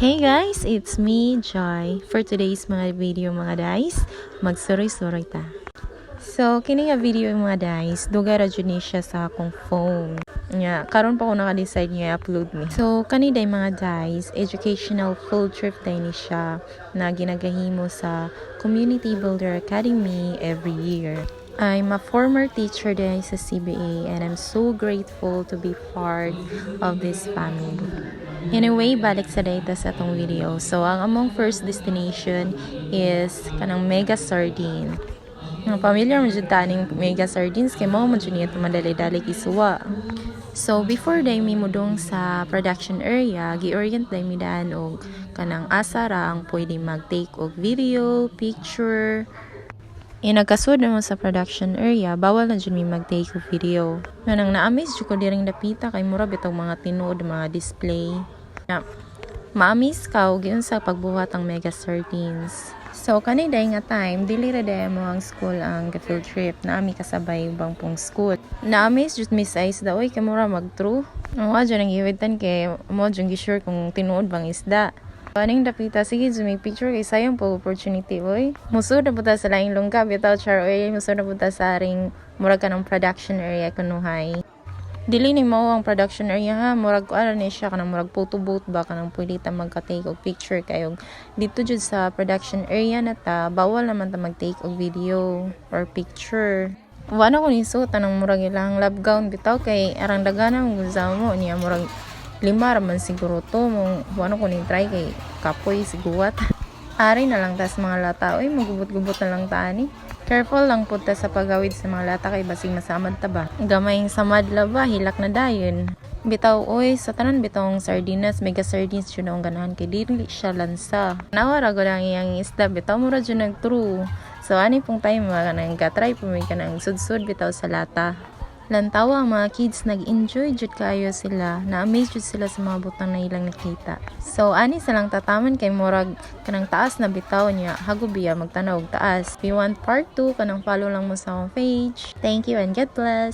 Hey guys, it's me, Joy. For today's mga video mga guys, magsuroy-suroy ta. So, kini nga video mga guys, dugay ra jud ni siya sa akong phone. Nya, karon pa ko naka-decide nga i-upload ni. So, kani day mga guys, educational field trip day ni siya na ginagahimo sa Community Builder Academy every year. I'm a former teacher there sa CBA and I'm so grateful to be part of this family. Anyway, balik sa data sa atong video. So, ang among first destination is kanang Mega Sardine. Ang familiar mo dyan taning Mega Sardines kay mo dyan ito madali-dali isuwa. So, before day mi mudong sa production area, gi-orient day mi daan og kanang asara ang pwede mag-take og video, picture. Nagkasud naman sa production area, bawal na dyan mi mag-take og video. Nang na-amaze dyan ko diring dapita kay mura bitong mga tinood, mga display. Ma-amaze ka og yun sa pagbuhat ang Mega Sardines. So, kaniday nga time, dili ra day mo ang school ang field trip na ami kasabay ubang pong school. Na-amaze jud miss Ice da, oy, kamura mag-true. Ang dyan ang iwitan kay mo dyan gisure kung tinuod bang isda. Paning dapita, sige, may picture kay sayang po opportunity, oy. Musod na punta sa laing lungga, bitaw char, oy. Musod na punta sa aring murag ka ng production area kunuhay. Dili ni mo ang production area ha, murag ko ara ni siya kanang murag photo booth ba kanang pwede ta magka-take og picture kayo. Dito jud sa production area na ta, bawal naman ta mag-take og video or picture. Wala ko ni suot anang murag ilang lab gown bitaw kay arang dagana mo mo niya murag 5 raman siguro to mong wala ko ni try kay kapoy siguwat. Ari na lang tas mga lata, oy magubot-gubot na lang ta ani. Careful lang po ta sa pagawid sa mga lata kay basing masamad ta ba. Gamayng samad la ba, hilak na dayon. Bitaw oy, sa tanan bitong sardinas, Mega Sardines yun ang ganahan kay dili siya lansa. Nawara ko lang iyang isda, bitaw mura dyan nag-true. So ani pong time mga nang try po may kanang sudsud bitaw sa lata. Lantawa ang mga kids nag-enjoy jud kayo sila, na-amaze jud sila sa mga butang na ilang nakita. So ani silang tataman kay murag kanang taas na bitaw niya, hagubiya magtanaw og taas. If you want part 2 kanang follow lang mo sa akong page. Thank you and God bless.